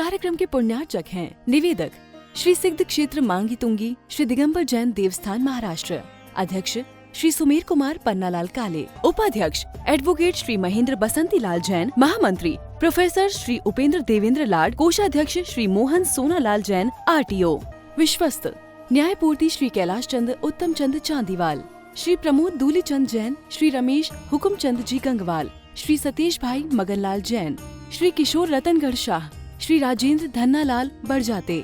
कार्यक्रम के पुण्यार्चक हैं निवेदक श्री सिद्ध क्षेत्र मांगी तुंगी श्री दिगंबर जैन देवस्थान महाराष्ट्र, अध्यक्ष श्री सुमेर कुमार पन्नालाल काले, उपाध्यक्ष एडवोकेट श्री महेंद्र बसंती लाल जैन, महामंत्री प्रोफेसर श्री उपेंद्र देवेंद्र लाड, कोषाध्यक्ष श्री मोहन सोनालाल जैन RTO, विश्वस्त न्यायपूर्ति श्री कैलाश चंद उत्तम चंद चांदीवाल, श्री प्रमोद दूलीचंद जैन, श्री रमेश हुकुमचंद जी गंगवाल, श्री सतीश भाई मगनलाल जैन, श्री किशोर रतनगढ़ शाह, श्री राजेंद्र धन्नालाल बरजाते,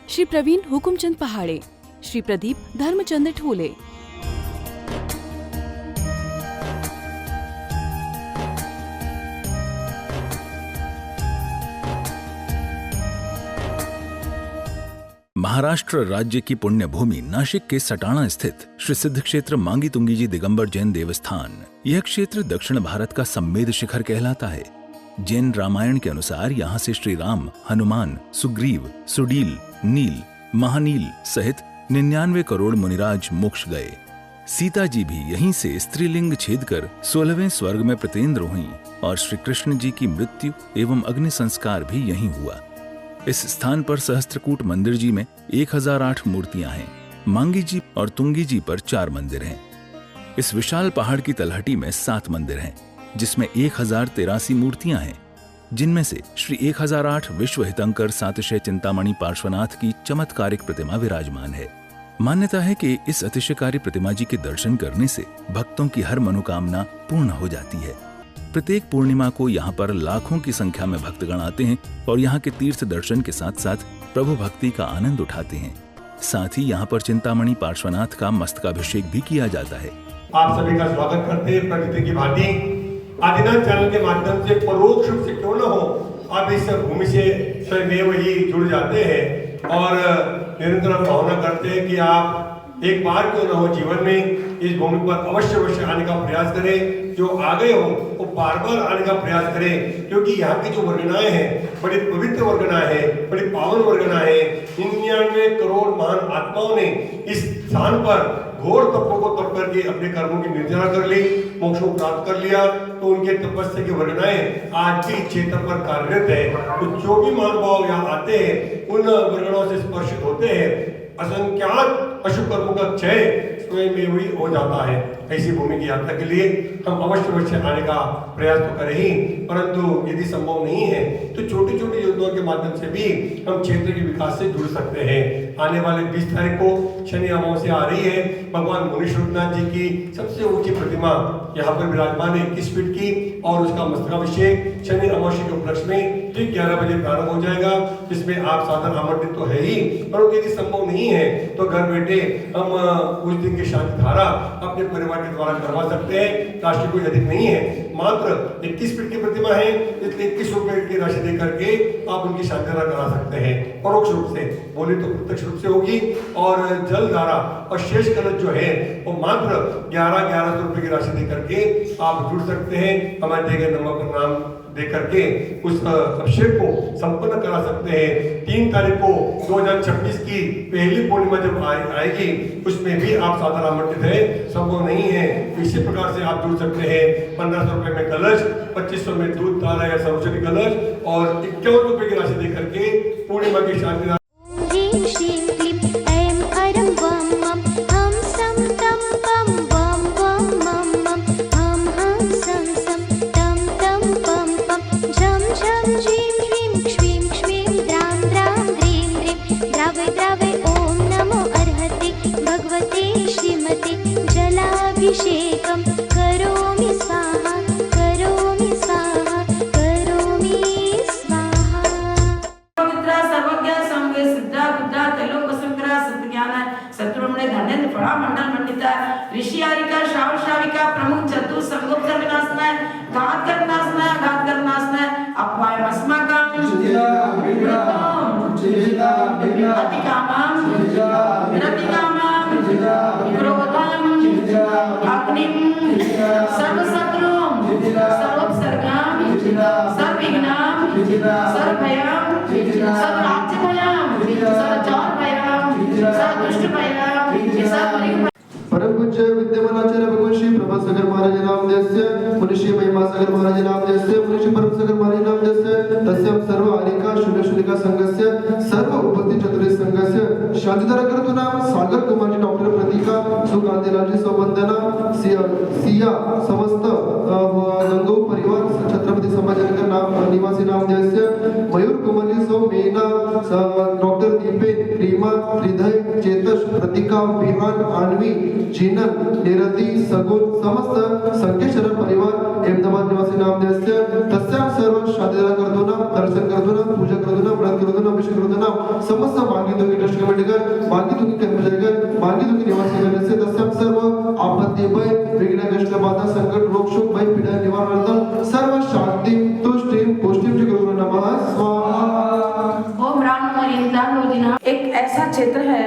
श्री प्रवीण हुकुमचंद पहाड़े, श्री प्रदीप धर्मचंद ठोले। महाराष्ट्र राज्य की पुण्य भूमि नाशिक के सटाणा स्थित श्री सिद्ध क्षेत्र मांगी तुंगी जी दिगंबर जैन देवस्थान, यह क्षेत्र दक्षिण भारत का सम्मेद शिखर कहलाता है। जैन रामायण के अनुसार यहाँ से श्री राम, हनुमान, सुग्रीव, सुडील, नील, महानील सहित 99 करोड़ मुनिराज मोक्ष गए। सीता जी भी यहीं से स्त्रीलिंग छेद कर 16वें स्वर्ग में प्रतेंद्र हुई और श्री कृष्ण जी की मृत्यु एवं अग्नि संस्कार भी यहीं हुआ। इस स्थान पर सहस्त्रकूट मंदिर जी में 1008 मूर्तियां हैं। मांगी जी और तुंगी जी पर 4 मंदिर हैं। इस विशाल पहाड़ की तलहटी में 7 मंदिर हैं, जिसमें 1083 मूर्तियां हैं, जिनमें से श्री 1008 विश्व हितंकर सातिशय चिंतामणि पार्श्वनाथ की चमत्कारिक प्रतिमा विराजमान है। मान्यता है कि इस अतिशयकारी प्रतिमा जी के दर्शन करने से भक्तों की हर मनोकामना पूर्ण हो जाती है। प्रत्येक पूर्णिमा को यहाँ पर लाखों की संख्या में भक्तगण आते हैं और यहाँ के तीर्थ दर्शन के साथ साथ प्रभु भक्ति का आनंद उठाते हैं। साथ ही यहाँ पर चिंतामणि पार्श्वनाथ का मस्तकाभिषेक भी किया जाता है। आप सभी का स्वागत करते हैं। प्रकृति की भांति आदिनाथ चैनल के माध्यम से परोक्ष रूप से क्यों न हो, आप इस भूमि से स्वयं ही जुड़ जाते हैं और निरंतर भावना करते हैं कि आप एक बार क्यों न हो जीवन में इस भूमि पर अवश्य आने का प्रयास करें। जो आ गए हो वो बार बार आने का प्रयास करें, क्योंकि यहाँ की जो वर्गनाएं हैं बड़ी पवित्र वर्गनाएं हैं, बड़ी पावन वर्गनाएं हैं। 99 करोड़ महान आत्माओं ने इस स्थान पर घोर तपों को तप करके अपने कर्मों की निर्जरा कर ली, मोक्ष को प्राप्त कर लिया। तो उनके तपस्या की वर्गनाएं आज भी क्षेत्र पर कार्यरत है। तो जो भी महानुभाव यहाँ आते हैं उन वर्गनाओं से स्पर्शित होते हैं। असंख्यात अशुभ कर्मों का क्षय स्वयं में ही हो जाता है। ऐसी भूमि की यात्रा के लिए हम अवश्य आने का प्रयास तो करें ही, परंतु यदि संभव नहीं है तो छोटी छोटी योजनाओं के माध्यम से भी हम क्षेत्र के विकास से जुड़ सकते हैं। आने वाले 20 तारीख को शनि अमावस्या आ रही है। भगवान मुनीश्वरनाथ जी की सबसे ऊंची प्रतिमा यहाँ पर विराजमान है 21 फीट की, और उसका मस्तकाभिषेक शनि अमावस्या के उपलक्ष्य में ठीक 11 बजे प्रारंभ हो जाएगा, जिसमें आप साधन आमंत्रित तो है ही, परंतु यदि संभव नहीं है तो घर बैठे हम उस दिन की शांति धारा अपने परिवार के द्वारा करवा सकते हैं। राशि कोई अधिक नहीं है, मात्र 21 फीट की प्रतिमा है, इसलिए 21 रुपए की राशि दे करके आप उनकी शांति धारा करा सकते हैं। परोक्ष रूप से बोले तो प्रत्यक्ष रूप से होगी, और जल धारा और शेष कलश जो है वो मात्र 1100 रुपए की राशि दे करके आप जुड़ सकते हैं। हमारे दिए गए नंबर पर नाम दे करके उस अभिषेक को संपन्न करा सकते हैं। 3 तारीख को 2026 की पहली पूर्णिमा जब आएगी उसमें भी आप साधारण आमंत्रित है। संभव नहीं है इसी प्रकार से आप जुड़ सकते हैं। 1500 रुपए में कलश, 2500 में दूध तारा या सरस्वती कलश, और 51 रुपए की राशि दे करके पूर्णिमा की शांति अभिषेकं करोमि स्वाहा, करोमि स्वाहा, करोमि स्वाहा। पवित्र सर्वज्ञ संगे सिद्धा बुद्धा तेलोक संकरा सत्ज्ञान शत्रुमणे धन्य फला मंडल मंडिता ऋषियारिका श्रावण श्राविका प्रमुख चतुर संगोपकर विनाशनाय घात कर विनाशनाय अपवाय अस्माकं अतिकामं क्रोधं अग्निं सर्वशत्रुं सर्वोपसर्गं सर्वविघ्नं सर्वभयं सर्वराज्यभयं सर्वजौरभयं सर्वदुष्टभयं सर्वपरिभयं। परम पूज्य विद्यमान आचार्य भगवान श्री प्रभासागर महाराज नामदेस्य मुनिषी महिमासागर महाराज नामधेयस्य मुनिषी परमसागर महाराज नामधेयस्य तस्यां सर्व आलिका शून्यशूलिका संघस्य सर्व उपस्थित चतुर्थ संघस्य शांतिधारा कर्तृनां सागर कुमारजी डॉक्टर प्रतीका सुकांतिलालजी सौवंदना सिया समस्त गंगो परिवार छत्रपति संभाजीनगर नाम निवासी नामधेयस्य मयूर कुमारजी सौ मेना डॉक्टर दीपेन रीमा हृदय चेतस प्रतीका विहान आणवी जीनन निरति सगुन समस्त संकेश्वर परिवार अहमदाबाद निवासी नामधेयस्य तस्यां सर्व शांतिधारा कर्तृनां दर्शन कर्तृनां पूजा कर्तृनां व्रत कर्तृनां अभिषेक कर्तृनां समस्त मांगीतुंगी ट्रस्ट कमिटीकर मांगीतुंगी कर्मचारीकर मांगीतुंगी निवासी गणस्य तस्यां सर्व आपत्ति भय विघ्न कष्ट बाधा संकट रोग शोक भय पीडा निवारणार्थ सर्व शांति तुष्टि पुष्टि गुरु नमः स्वाहा। ओम राम नमः। एक ऐसा क्षेत्र है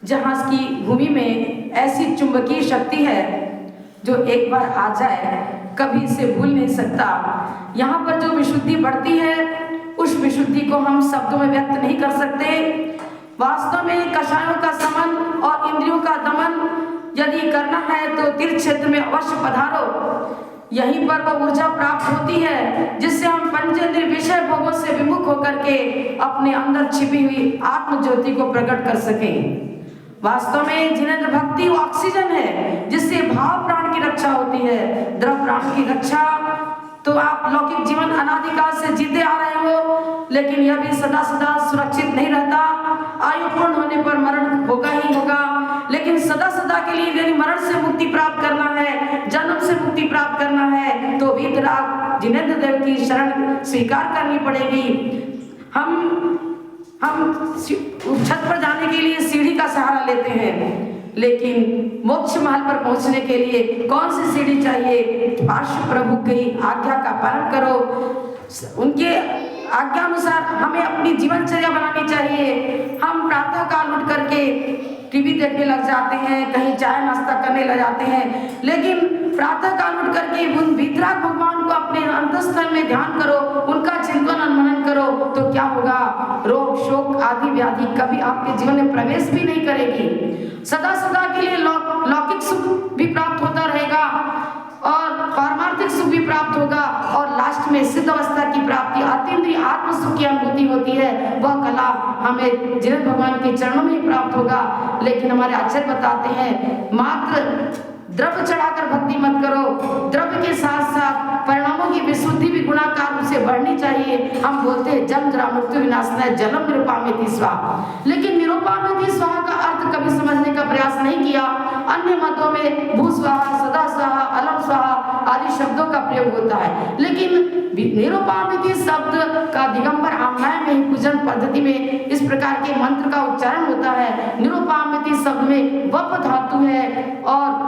जहाँ की भूमि में ऐसी चुंबकीय शक्ति है जो एक बार आ जाए कभी इसे भूल नहीं सकता। यहाँ पर जो विशुद्धि बढ़ती है उस विशुद्धि को हम शब्दों में व्यक्त नहीं कर सकते। वास्तव में कषायों का समन और इंद्रियों का दमन यदि करना है तो तीर्थ क्षेत्र में अवश्य पधारो। यहीं पर वह ऊर्जा प्राप्त होती है जिससे हम पंचेंद्रिय विषय भोगों से विमुख होकर के अपने अंदर छिपी हुई आत्म ज्योति को प्रकट कर सकें। वास्तव में जिनेंद्र भक्ति वो ऑक्सीजन है जिससे भाव प्राण की रक्षा होती है। द्रव प्राण की रक्षा तो आप लौकिक जीवन अनादिकाल से जीते आ रहे हो, लेकिन यह भी सदा सदा सुरक्षित नहीं रहता। आयु पूर्ण होने पर मरण होगा ही होगा, लेकिन सदा सदा के लिए यदि मरण से मुक्ति प्राप्त करना है, जन्म से मुक्ति प्राप्त करना है तो वीतराग जिनेंद्र देव की शरण स्वीकार करनी पड़ेगी। हम छत पर जाने के लिए सीढ़ी का सहारा लेते हैं, लेकिन मोक्ष महल पर पहुंचने के लिए कौन सी सीढ़ी चाहिए? पार्श्व प्रभु की आज्ञा का पालन करो। उनके आज्ञा अनुसार हमें अपनी जीवनचर्या बनानी चाहिए। हम प्रातः काल उठ करके टीवी देखने लग जाते हैं, कहीं चाय नाश्ता करने लग जाते हैं, लेकिन प्रातः काल उठ करके उन वीतराग भगवान को अपने अंतःस्थल में ध्यान करो, उनका चिंतन और मनन करो तो क्या होगा? रोग शोक आदि व्याधि कभी आपके जीवन में प्रवेश भी नहीं करेगी। सदा सदा के लिए लौकिक सुख भी प्राप्त होता रहेगा और पारमार्थिक सुख भी प्राप्त होगा और लास्ट में सिद्ध अवस्था की प्राप्ति अतीन्द्रिय आत्म सुख की अनुभूति होती है। वह कला हमें जिनेंद्र भगवान के चरणों में ही प्राप्त होगा। लेकिन हमारे आचार्य बताते हैं मात्र द्रव्य चढ़ाकर भक्ति मत करो, द्रव्य के साथ साथ परिणामों की विशुद्धि भी गुणाकार रूप से बढ़नी चाहिए। हम बोलते हैं जन्म जरा मृत्यु विनाशनाय जलम निरुपामेति स्वाहा, लेकिन निरुपामेति स्वाहा का अर्थ कभी समझने का प्रयास नहीं किया। अन्य मतों में भू स्वाहा, सदा स्वाहा, अलम स्वाहा आदि शब्दों का प्रयोग होता है, लेकिन निरुपामेति शब्द का दिगंबर आम्नाय में ही पूजन पद्धति में इस प्रकार के मंत्र का उच्चारण होता है। निरुपामेति शब्द में वप धातु है और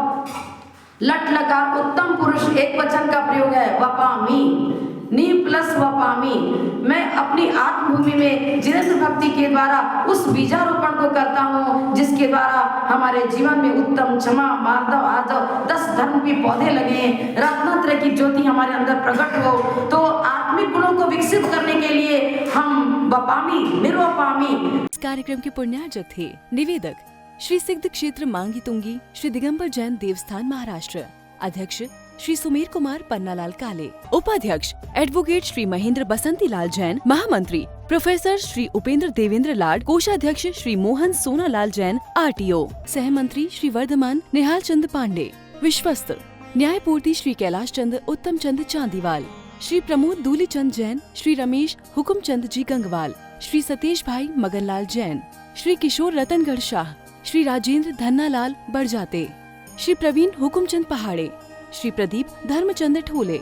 लट लकार उत्तम पुरुष एक वचन का प्रयोग है वपामी, नी प्लस वपामी। मैं अपनी आत्मभूमि में जिनेंद्र भक्ति के द्वारा उस बीजारोपण को करता हूँ जिसके द्वारा हमारे जीवन में उत्तम, क्षमा, मार्दव, आदव 10 धर्म के पौधे लगे, रत्नत्रय की ज्योति हमारे अंदर प्रकट हो। तो आत्मिक गुणों को विकसित करने के लिए हम वपामी निर्वपामी। इस कार्यक्रम के पुण्यार्जक थे निवेदक श्री सिद्ध क्षेत्र मांगी तुंगी श्री दिगंबर जैन देवस्थान महाराष्ट्र, अध्यक्ष श्री सुमेर कुमार पन्नालाल काले, उपाध्यक्ष एडवोकेट श्री महेंद्र बसंती लाल जैन, महामंत्री प्रोफेसर श्री उपेंद्र देवेंद्र लाड, कोषाध्यक्ष श्री मोहन सोनालाल जैन RTO, सहमंत्री श्री वर्धमान निहाल चंद पांडे, विश्वस्त न्यायपूर्ति श्री कैलाश चंद उत्तम चंद चांदीवाल, श्री प्रमोद दूली चंद जैन, श्री रमेश हुकुम चंद जी गंगवाल, श्री सतीश भाई मगनलाल जैन, श्री किशोर रतनगढ़ शाह, श्री राजेंद्र धन्नालाल बड़जाते, श्री प्रवीण हुकुमचंद पहाड़े, श्री प्रदीप धर्मचंद ठोले।